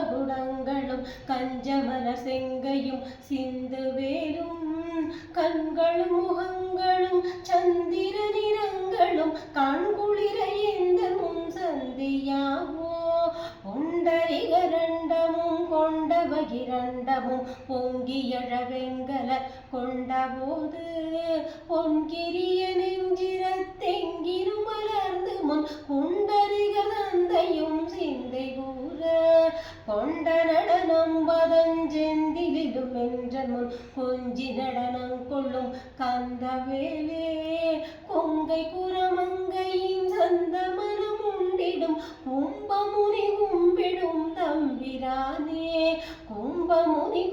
மகுடங்களும் கஞ்சமர செங்கையும் சிந்து வேலும் கண்களும் முகங்களும் சந்திர நிறங்களும் கண்குளிர எந்த முன் சந்தியாவோ பொண்டரிகரண்டமும் கொண்ட பகிரண்டமும் பொங்கியழ வெங்கல கொண்டபோது பொன்கிரிய நெஞ்சிரத்தெங்கிரும் மலர்ந்து முன் குண்டரிக தந்தையும் சிந்தை கூற கொண்ட நடனம் பதஞ்செந்திலும் என்ற முன் கொஞ்சி நடனம் கொள்ளும் கந்தவேலே கொங்கை குரமங்கையின் சந்த மனம் உண்டிடும் கும்பமுனி கும்பிடும் தம்பிரானே கும்பமுனி